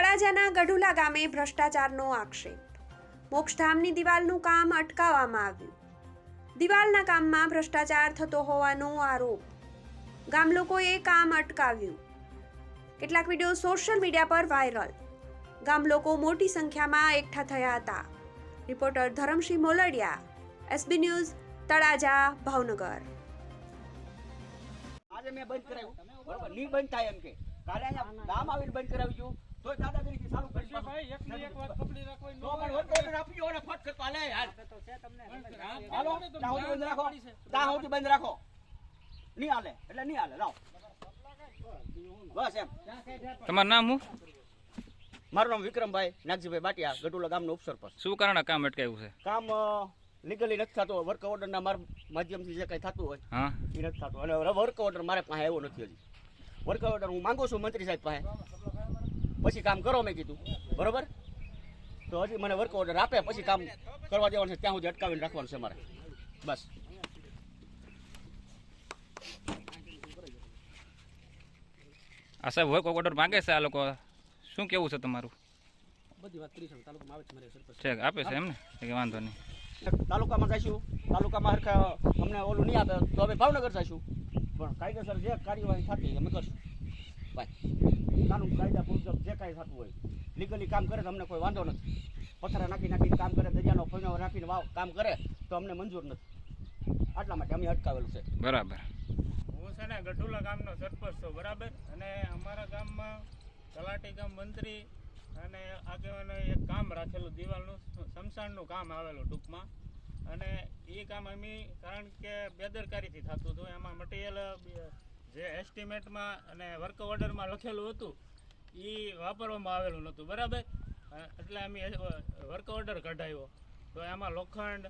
તળાજાના ગઢુલા ગામે ભ્રષ્ટાચારનો આક્ષેપ. મોક્ષધામની દિવાલનું કામ અટકાવવામાં આવ્યું. દિવાલના કામમાં ભ્રષ્ટાચાર થતો હોવાનો આરોપ. ગામ લોકોએ કામ અટકાવ્યું. કેટલાક વિડીયો સોશિયલ મીડિયા પર વાયરલ. ગામ લોકો મોટી સંખ્યામાં એકઠા થયા હતા. Reporter Dharamsinh Moldiya, SB news, Talaja, Bhavnagar. આજે મેં બંધ કરાવ્યું, બરોબર નહીં બંધ થાય એમ કે કાલે અહીંયા ગામ આવીને બંધ કરાવ્યું તો દાદાગીરી ચાલુ કરી છે ભાઈ. એકની એક વાત પકડી રાખો તો પણ ઓર્ડર આપજો અને ફટ કરતો હાલે હાલ તો છે તમને હાલો દાહોદ બંધ રાખો, દાહોદ બંધ રાખો, નહીં હાલે એટલે નહીં હાલે. લાવ બસ એમ. તમારું નામ શું? મારું નામ વિક્રમભાઈ નાગજીભાઈ બાટિયા, ગઢુલા ગામનો ઉપસરપંચ. શું કારણ કામ અટકાવ્યું છે? કામ લીગલી નથી થતું. વર્ક ઓર્ડરના માધ્યમથી જે કંઈ થતું હોય હા એ નથી થતું. અને વર્ક ઓર્ડર મારે પાસે આવ્યો નથી હજી. વર્ક ઓર્ડર હું માંગુ છું મંત્રી સાહેબ પાસે, પછી કામ કરો મેં કીધું, બરોબર. તો હજી મને વર્ક ઓર્ડર આપે પછી કામ કરવા દેવાનું છે, ત્યાં સુધી અટકાવીને રાખવાનું છે મારે. બસ આ સાહેબ વર્ક ઓર્ડર માંગે છે આ લોકો, શું કેવું છે તમારું? બધી વાત કરી છે, તાલુકામાં આવે છે મારે સરપંચ. ઠીક, આપે છે એમને? કે વાંધો નહીં. તાલુકામાં જઈશું, તાલુકામાં હરખા અમને ઓલું નહીં આપે તો હવે ભાવનગર જઈશું, પણ કાયદેસર જે કાર્યવાહી થતી અમે કરશું. ભાઈ કાનૂન કાયદા મુજબ જે કાંઈ થતું હોય લીગલી કામ કરે તો અમને કોઈ વાંધો નથી. પથ્થરા નાખીને કામ કરે, દરિયાનો ફોઈનો નાખીને કામ કરે તો અમને મંજૂર નથી. આટલા માટે અમે અટકાવેલું છે. બરાબર. હું છે ને ગઢુલા ગામનો સરપંચ છું, બરાબર. અને અમારા ગામમાં તલાટી ગામ મંત્રી અને આગેવાનો એક કામ રાખેલું, દિવાલનું સમસાણનું કામ આવેલું ટૂંકમાં. અને એ કામ અમે કારણ કે બેદરકારીથી થતું હતું, એમાં મટીરિયલ જે એસ્ટિમેટમાં અને વર્ક ઓર્ડરમાં લખેલું હતું એ વાપરવામાં આવેલું નહોતું, બરાબર. એટલે અમે વર્ક ઓર્ડર કઢાવ્યો તો એમાં લોખંડ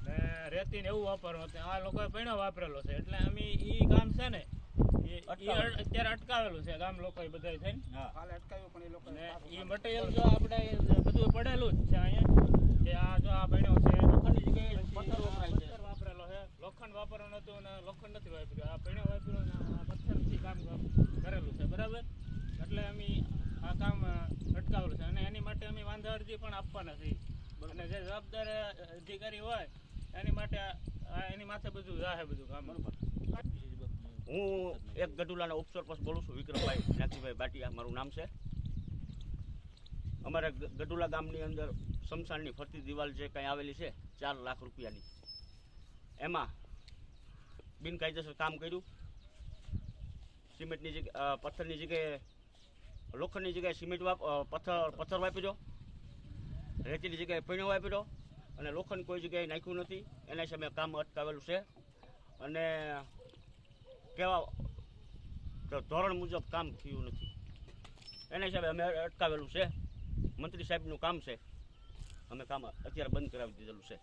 ને રેતીને એવું વાપરવું હતું. આ લોકોએ પૈણો વાપરેલો છે, એટલે અમે એ કામ છે ને અત્યારે અટકાવેલું છે ગામ લોકોએ બધા થઈને. એ મટીરિયલ જો આપણે બધું પડેલું જ છે અહીંયા, કે આ જો આ પૈણો છે લોખંડની જગ્યાએ પથ્થર વાપરેલો છે. લોખંડ વાપરવાનું હતું અને લોખંડ નથી વાપર્યું, આ પૈણો વાપર્યો અને આ પથ્થરથી કામ કરેલું છે, બરાબર. એટલે અમે આ કામ અટકાવેલું છે અને એની માટે અમે વાંધા અરજી પણ આપવાના છીએ. અને જે જવાબદાર અધિકારી હોય એની માટે એની માથે બધું જાહે બધું કામ, બરાબર. હું એક ગઢુલાના ઉપસરપંચ બોલું છું, વિક્રમભાઈ નાગજીભાઈ બાટિયા મારું નામ છે. અમારે ગઢુલા ગામની અંદર શમશાનની ફરતી દિવાલ જે કંઈ આવેલી છે 4 લાખ રૂપિયાની, એમાં બિનકાયદેસર કામ કર્યું. સિમેન્ટની જગ્યાએ પથ્થરની જગ્યાએ લોખંડની જગ્યાએ સિમેન્ટ પથ્થર વાપર્યો, રેતીની જગ્યાએ પૈણો વાપર્યો અને લોખંડ કોઈ જગ્યાએ નાખ્યું નથી. એના સામે કામ અટકાવેલું છે અને કેવા ધોરણ મુજબ કામ થયું નથી એના હિસાબે અમે અટકાવેલું છે. મંત્રી સાહેબનું કામ છે, અમે કામ અત્યારે બંધ કરાવી દીધેલું છે.